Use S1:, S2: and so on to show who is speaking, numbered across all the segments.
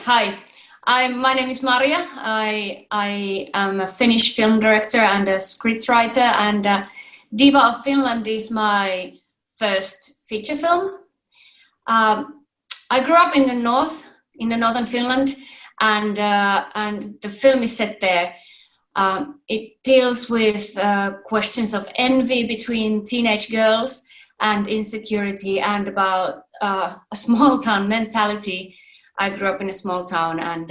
S1: Hi. My name is Maria. I am a Finnish film director and a scriptwriter, and Diva of Finland is my first feature film. I grew up in the northern Finland, and the film is set there. It deals with questions of envy between teenage girls and insecurity, and about a small town mentality. I grew up in a small town, and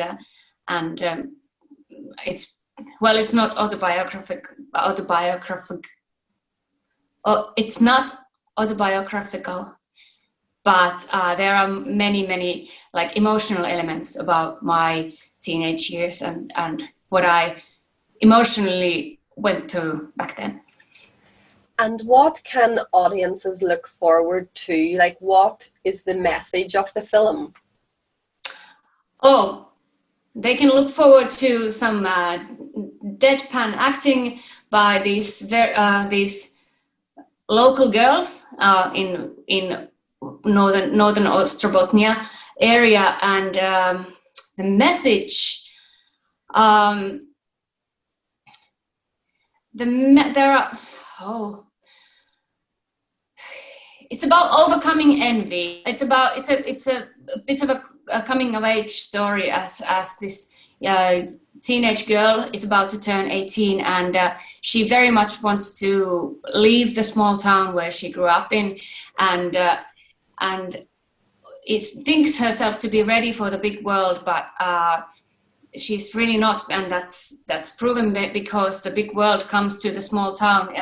S1: it's not autobiographical, but there are many like emotional elements about my teenage years and what I emotionally went through back then.
S2: And what can audiences look forward to? Like, what is the message of the film?
S1: Oh, they can look forward to some deadpan acting by these local girls in northern Ostrobothnia area, and the message. It's about overcoming envy. It's a bit of a coming of age story as this teenage girl is about to turn 18, and she very much wants to leave the small town where she grew up in, and thinks herself to be ready for the big world, but she's really not, and that's proven because the big world comes to the small town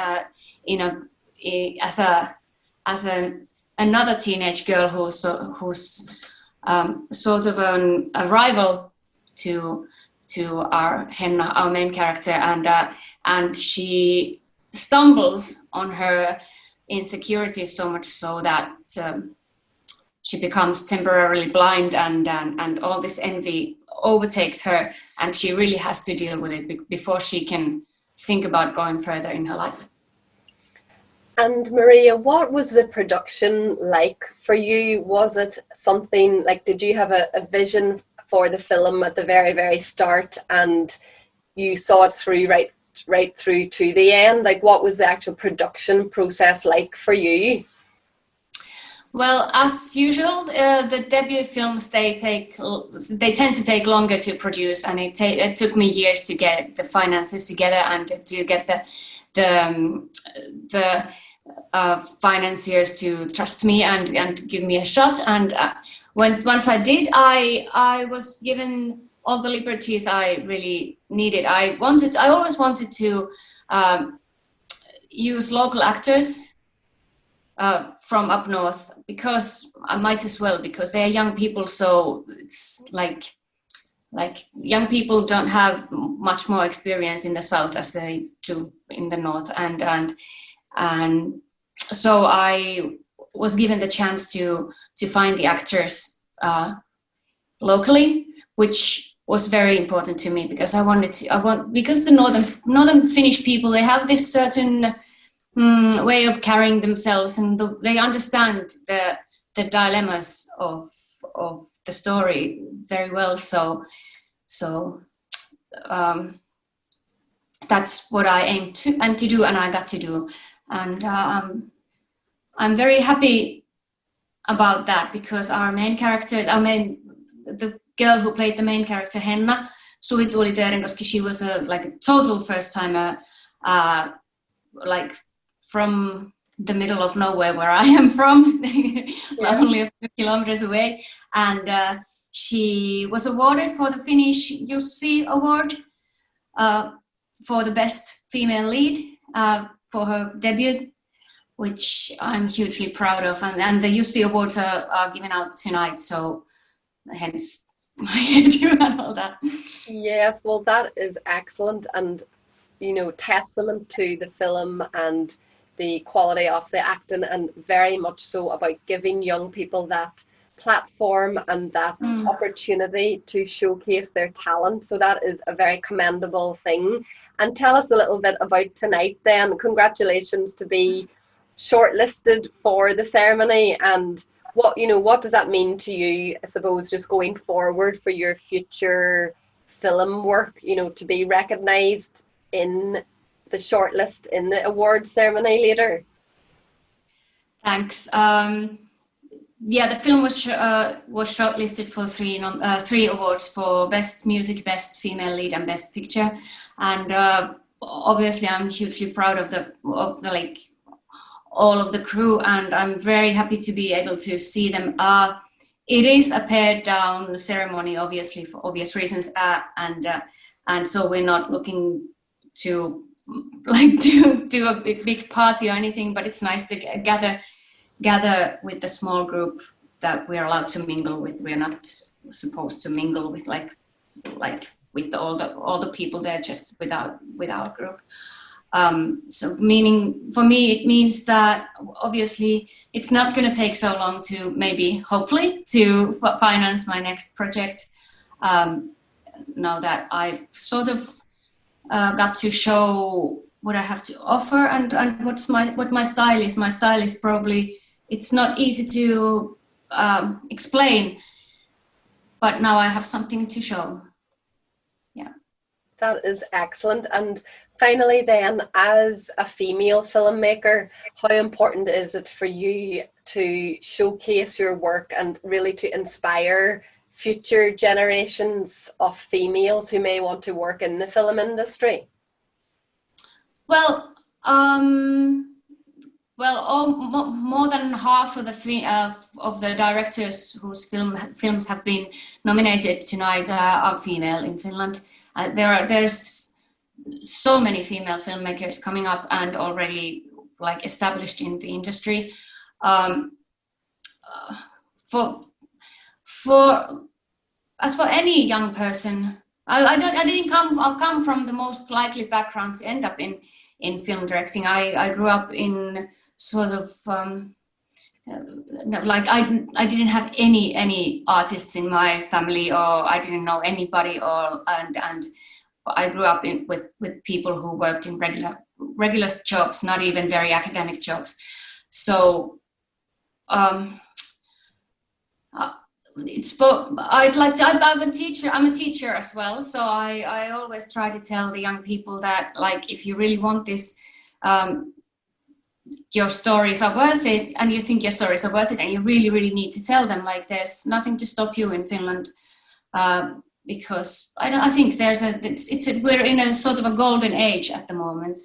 S1: as another teenage girl who's sort of a rival to our Henna, our main character, and she stumbles on her insecurities so much so that she becomes temporarily blind, and all this envy overtakes her, and she really has to deal with it before she can think about going further in her life.
S2: And Maria, what was the production like for you? Was it something like, did you have a vision for the film at the very, very start, and you saw it through right through to the end? Like, what was the actual production process like for you?
S1: Well, as usual, the debut films, they tend to take longer to produce, and it took me years to get the finances together and to get the financiers to trust me and give me a shot. And once I did, I was given all the liberties I really needed. I always wanted to use local actors from up north, because I might as well, because they are young people. So it's like young people don't have much more experience in the south as they do in the north, and so I was given the chance to find the actors locally, which was very important to me, because because the northern Finnish people, they have this certain way of carrying themselves, and they understand the dilemmas of the story very well. So that's what I aim to do, and I got to do, and I'm very happy about that, because our main character, the girl who played the main character, Henna, she was a total first timer, like from the middle of nowhere where I am from, only a few kilometers away, and she was awarded for the Finnish Jussi Award for the best female lead for her debut, which I'm hugely proud of, and the Jussi Awards are given out tonight, so hence my hairdo and all that.
S2: Yes, well, that is excellent, and testament to the film and the quality of the acting, and very much so about giving young people that platform and that opportunity to showcase their talent. So that is a very commendable thing. And tell us a little bit about tonight then. Congratulations to be shortlisted for the ceremony, and what does that mean to you, I suppose, just going forward for your future film work, to be recognised in the shortlist in the awards ceremony later?
S1: Thanks. The film was shortlisted for three awards, for Best Music, Best Female Lead, and Best Picture. And obviously, I'm hugely proud of the all of the crew, and I'm very happy to be able to see them. It is a pared down ceremony, obviously, for obvious reasons, and so we're not looking to do a big party or anything, but it's nice to gather with the small group that we're allowed to mingle with. We're not supposed to mingle with like with all the people there, just with our group. So meaning for me, it means that obviously it's not going to take so long to hopefully to finance my next project. Now that I've sort of got to show what I have to offer and what my style is. My style is probably, it's not easy to explain, but now I have something to show. Yeah.
S2: That is excellent. And finally then, as a female filmmaker, how important is it for you to showcase your work and really to inspire future generations of females who may want to work in the film industry?
S1: Well, more than half of the directors whose films have been nominated tonight are female in Finland. There's so many female filmmakers coming up and already established in the industry. As for any young person, I'll come from the most likely background to end up in film directing. I grew up in sort of I didn't have any artists in my family, or I didn't know anybody, and I grew up with people who worked in regular jobs, not even very academic jobs. So I'm a teacher as well, so I always try to tell the young people that if you really want this, your stories are worth it, and you think your stories are worth it, and you really need to tell them. There's nothing to stop you in Finland, because I think we're in a sort of a golden age at the moment.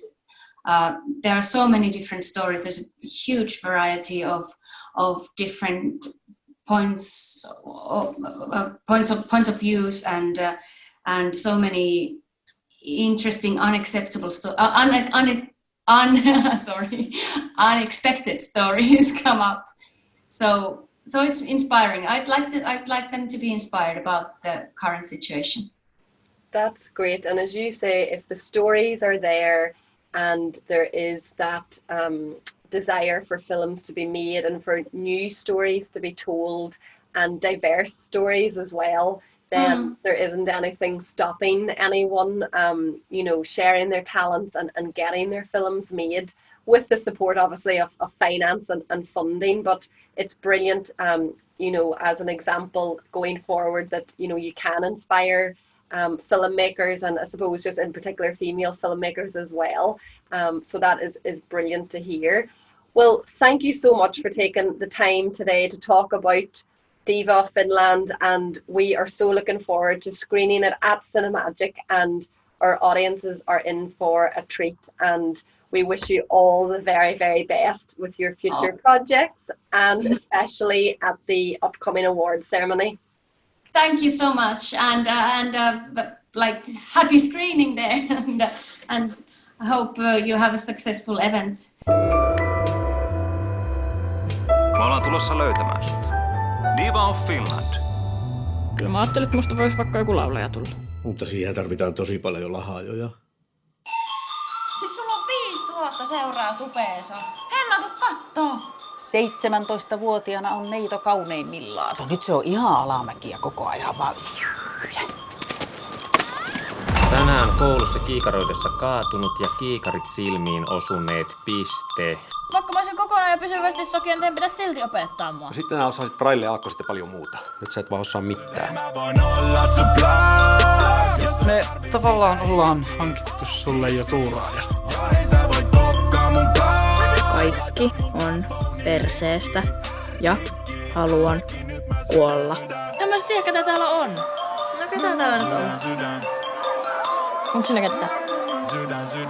S1: There are so many different stories. There's a huge variety of different points of views, and so many interesting unexpected stories come up. So it's inspiring. I'd like them to be inspired about the current situation.
S2: That's great. And as you say, if the stories are there and there is that desire for films to be made and for new stories to be told and diverse stories as well, then there isn't anything stopping anyone sharing their talents and getting their films made, with the support obviously of finance and funding. But it's brilliant as an example going forward that you can inspire filmmakers, and I suppose just in particular female filmmakers as well. So that is brilliant to hear. Well, thank you so much for taking the time today to talk about Diva of Finland, and we are so looking forward to screening it at Cinemagic, and our audiences are in for a treat, and we wish you all the very, very best with your future projects, and especially at the upcoming awards ceremony.
S1: Thank you so much, and happy screening there, and I hope you have a successful event.
S3: Me ollaan tulossa löytämään sut. Diva of Finland.
S4: Kyllä mä ajattelin, että musta voisi vaikka joku laulaja tulla.
S5: Mutta siihen tarvitaan tosi paljon lahaajoja.
S6: Siis sulla on 5000 seuraa tupeessa. Henna, tuu kattoo!
S7: 17-vuotiaana on neito kauneimmillaan.
S6: Nyt se on ihan alamäkiä koko ajan vaan.
S8: Tänään Tänään koulussa kiikaroidessa kaatunut ja kiikarit silmiin osuneet piste.
S4: Vaikka mä olisin kokonaan ja pysyvästi sokien, teidän pitäisi silti opettaa mua.
S9: Sitten nää osasit braille aakkoset ja paljon muuta. Nyt sä et vaan osaa mitään.
S10: Me tavallaan ollaan hankittu sulle jo tuuraaja.
S11: Kaikki on perseestä ja haluan kuolla.
S4: En mä tiedä, ketä täällä on.
S11: No ketä täällä nyt on?
S4: Onko sinne kettä?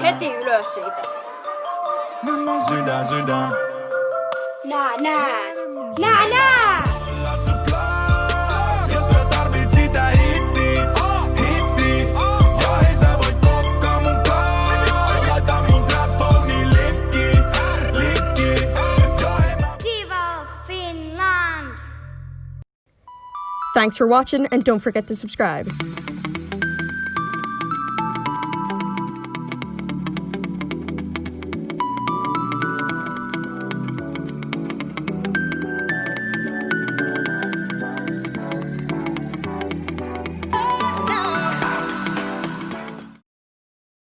S6: Heti ylös siitä. Nää!
S12: Diva of Finland!
S13: Thanks for watching and don't forget to subscribe.